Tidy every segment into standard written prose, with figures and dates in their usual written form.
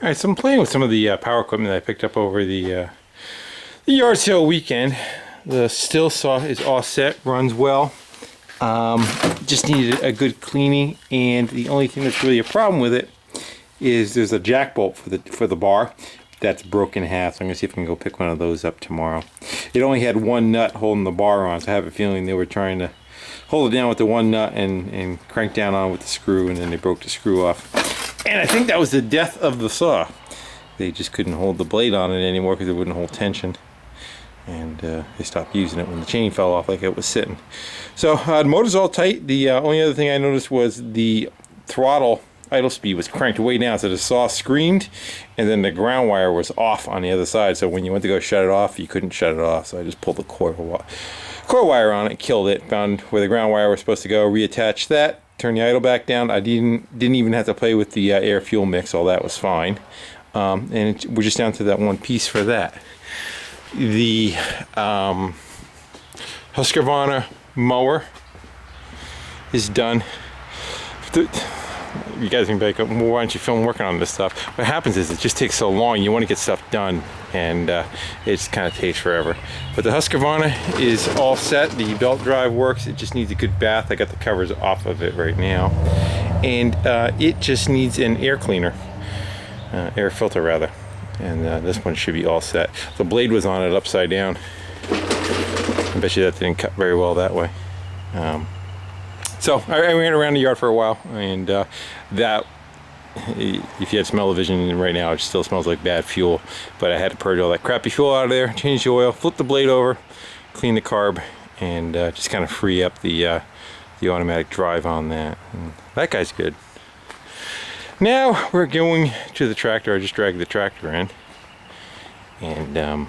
Alright, so I'm playing with some of the power equipment that I picked up over the yard sale weekend. The still saw is all set, runs well. Just needed a good cleaning, and the only thing that's really a problem with it is there's a jack bolt for the bar that's broken in half. So I'm gonna see if I can go pick one of those up tomorrow. It only had one nut holding the bar on, so I have a feeling they were trying to hold it down with the one nut and crank down on with the screw, and then they broke the screw off. And I think that was the death of the saw. They just couldn't hold the blade on it anymore because it wouldn't hold tension. And they stopped using it when the chain fell off like it was sitting. So the motor's all tight. The only other thing I noticed was the throttle idle speed was cranked way down, so the saw screamed, and then the ground wire was off on the other side. So when you went to go shut it off, you couldn't shut it off. So I just pulled the coil wire on it, killed it, found where the ground wire was supposed to go, reattached that, turned the idle back down. I didn't even have to play with the air fuel mix. All that was fine. And we're just down to that one piece for that. The Husqvarna mower is done. You guys can back up. Well, why don't you film working on this stuff? What happens is it just takes so long. You want to get stuff done, and it just kind of takes forever. But the Husqvarna is all set. The belt drive works. It just needs a good bath. I got the covers off of it right now, and it just needs an air cleaner, air filter rather. And this one should be all set. The blade was on it upside down. I bet you that didn't cut very well that way. So I ran around the yard for a while, and that, if you had smell-o-vision right now, it still smells like bad fuel. But I had to purge all that crappy fuel out of there, change the oil, flip the blade over, clean the carb, and just kind of free up the automatic drive on that. And that guy's good. Now we're going to the tractor. I just dragged the tractor in, and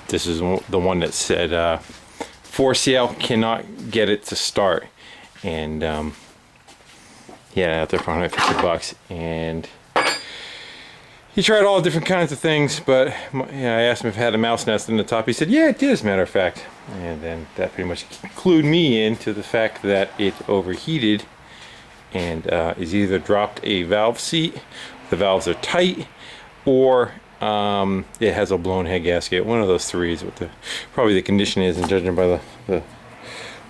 this is the one that said for sale, cannot get it to start. And yeah, out there for $150, and he tried all different kinds of things, but I asked him if it had a mouse nest in the top. He said, yeah, it did, as a matter of fact. And then that pretty much clued me into the fact that it overheated and is either dropped a valve seat, the valves are tight, or it has a blown head gasket. One of those three is what probably the condition is, and judging by the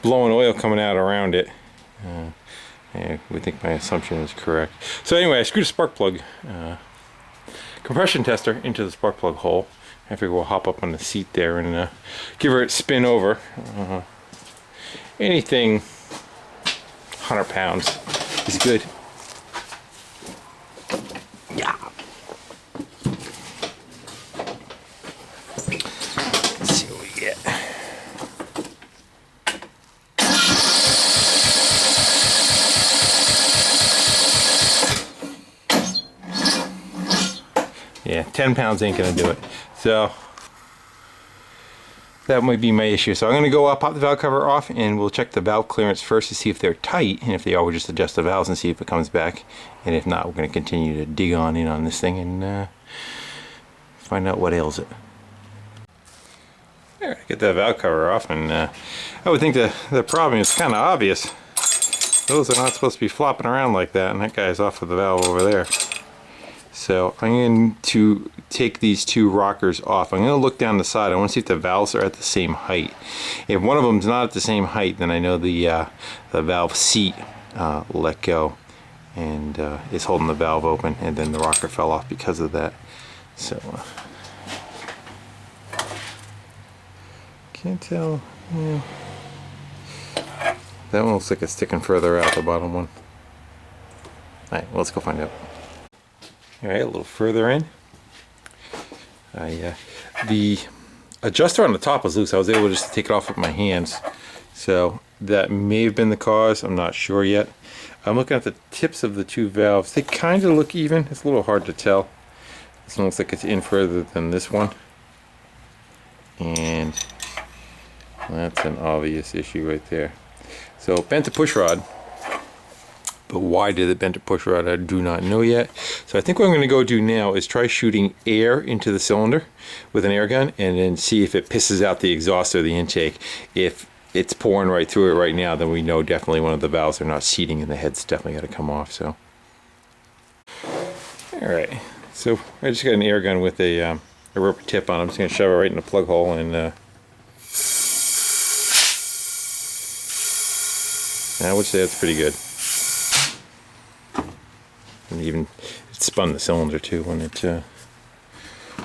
blowing oil coming out around it, yeah, we think my assumption is correct. So anyway, I screwed a spark plug compression tester into the spark plug hole. I figure we'll hop up on the seat there and give her a spin over. Anything 100 pounds is good. Yeah. Let's see what we get. Yeah, 10 pounds ain't gonna do it. So that might be my issue. So I'm gonna go pop the valve cover off, and we'll check the valve clearance first to see if they're tight, and if they are, we'll just adjust the valves and see if it comes back. And if not, we're gonna continue to dig in on this thing and find out what ails it. All right, get that valve cover off, and I would think the problem is kind of obvious. Those are not supposed to be flopping around like that, and that guy's off of the valve over there. So I'm going to take these two rockers off. I'm going to look down the side. I want to see if the valves are at the same height. If one of them is not at the same height, then I know the valve seat let go and is holding the valve open, and then the rocker fell off because of that. So can't tell. Yeah. That one looks like it's sticking further out, the bottom one. All right, well, let's go find out. All right, a little further in. The adjuster on the top was loose. I was able just to take it off with my hands. So that may have been the cause. I'm not sure yet. I'm looking at the tips of the two valves. They kind of look even. It's a little hard to tell. This one looks like it's in further than this one. And that's an obvious issue right there. So bent a push rod. But why did it bend a push rod? I do not know yet. So I think what I'm going to go do now is try shooting air into the cylinder with an air gun, and then see if it pisses out the exhaust or the intake. If it's pouring right through it right now, then we know definitely one of the valves are not seating, and the head's definitely got to come off. So, all right, So I just got an air gun with a rubber tip on it. I'm just going to shove it right in the plug hole, and I would say that's pretty good. And even it spun the cylinder too when it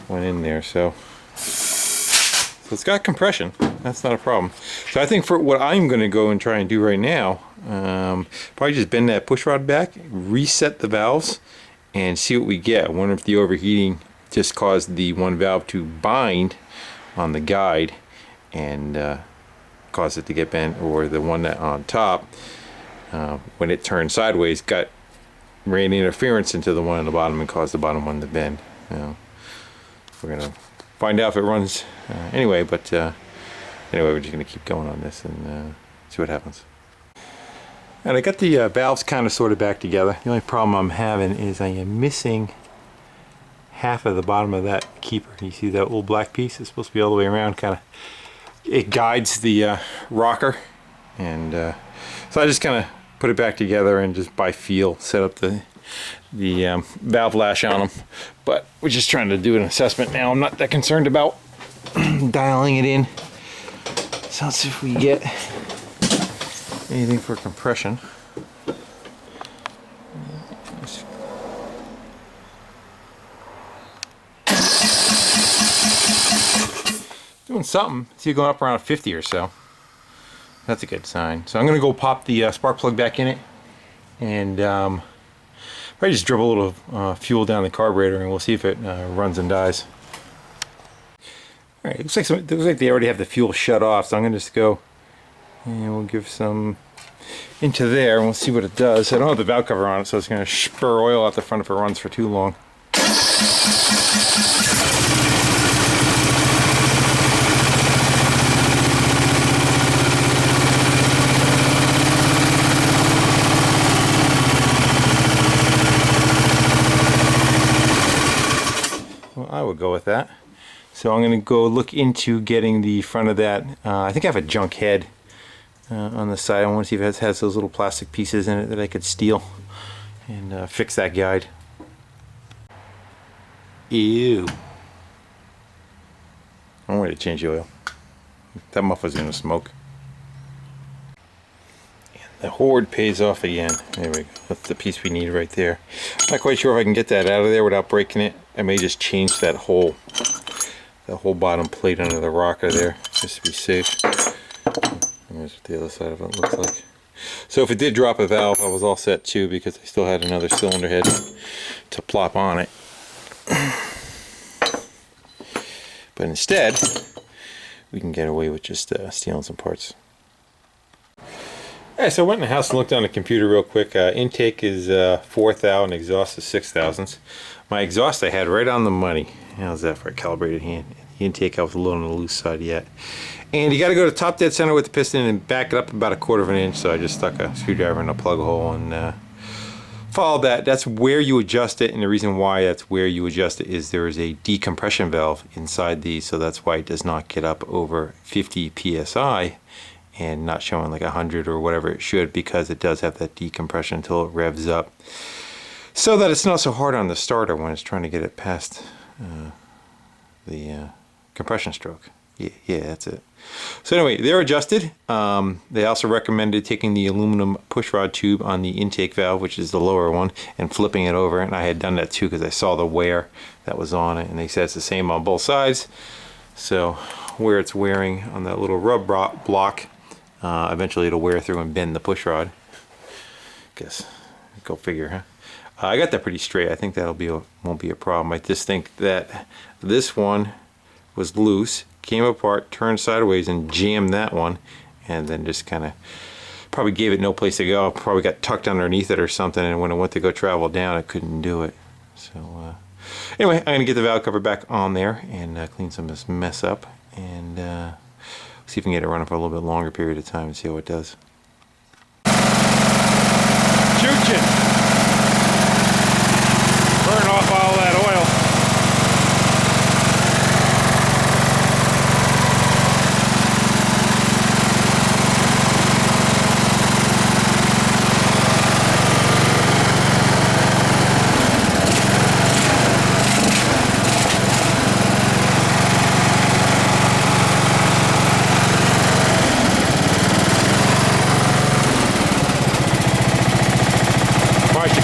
went in there. So it's got compression. That's not a problem. So I think for what I'm going to go and try and do right now, probably just bend that push rod back, reset the valves, and see what we get. I wonder if the overheating just caused the one valve to bind on the guide and cause it to get bent, or the one that on top, when it turned sideways, ran interference into the one on the bottom and caused the bottom one to bend. We're gonna find out if it runs anyway, but anyway, we're just gonna keep going on this and see what happens. And I got the valves kind of sorted back together. The only problem I'm having is I am missing half of the bottom of that keeper. You see that little black piece? It's supposed to be all the way around, kind of. It guides the rocker, and so I just kind of put it back together and just by feel set up the valve lash on them. But we're just trying to do an assessment now. I'm not that concerned about dialing it in. So let's see if we get anything for compression. Doing something. See, going up around 50 or so. That's a good sign. So I'm going to go pop the spark plug back in it, and probably just dribble a little fuel down the carburetor, and we'll see if it runs and dies. All right, looks like they already have the fuel shut off, so I'm going to just go and we'll give some into there, and we'll see what it does. I don't have the valve cover on it, so it's going to spur oil out the front if it runs for too long. I would go with that. So I'm going to go look into getting the front of that. I think I have a junk head on the side. I want to see if it has those little plastic pieces in it that I could steal and fix that guide. Ew. I'm ready to change the oil. That muffler's going to smoke. And the Horde pays off again. There we go. That's the piece we need right there. Not quite sure if I can get that out of there without breaking it. I may just change that whole bottom plate under the rocker there, just to be safe. And here's what the other side of it looks like. So if it did drop a valve, I was all set too, because I still had another cylinder head to plop on it. But instead, we can get away with just stealing some parts. Alright, so I went in the house and looked on the computer real quick. Intake is 4,000, exhaust is 6,000. My exhaust I had right on the money. How's that for a calibrated hand? The intake I was a little on the loose side yet. And you got to go to top dead center with the piston and back it up about 1/4 inch. So I just stuck a screwdriver in a plug hole and followed that. That's where you adjust it, and the reason why that's where you adjust it is there is a decompression valve inside these, so that's why it does not get up over 50 psi and not showing like 100 or whatever it should, because it does have that decompression until it revs up, so that it's not so hard on the starter when it's trying to get it past the compression stroke. Yeah, that's it. So anyway, they're adjusted. They also recommended taking the aluminum pushrod tube on the intake valve, which is the lower one, and flipping it over, and I had done that too because I saw the wear that was on it, and they said it's the same on both sides. So where it's wearing on that little rub block, eventually it'll wear through and bend the pushrod. Guess, go figure, huh? I got that pretty straight. I think that'll won't be a problem. I just think that this one was loose, came apart, turned sideways, and jammed that one, and then just kind of probably gave it no place to go. Probably got tucked underneath it or something, and when it went to go travel down, it couldn't do it. So anyway, I'm gonna get the valve cover back on there and clean some of this mess up, and see if we can get it running for a little bit longer period of time and see how it does. Choo-choo! Burn off all that oil.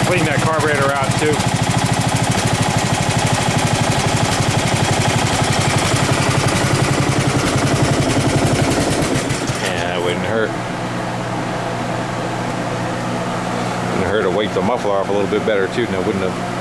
clean that carburetor out too. Yeah, that wouldn't hurt. Wouldn't hurt to wake the muffler off a little bit better too, no, wouldn't have.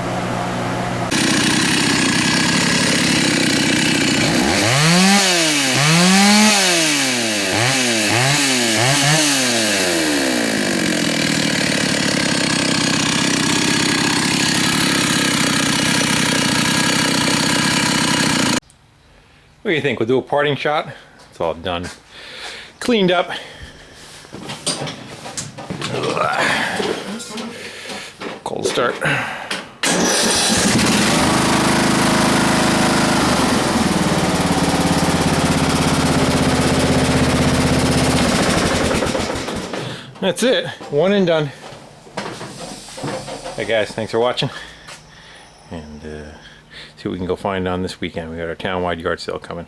What do you think? We'll do a parting shot. It's all done. Cleaned up. Cold start. That's it. One and done. Hey guys, thanks for watching. And see what we can go find on this weekend. We got our town-wide yard sale coming.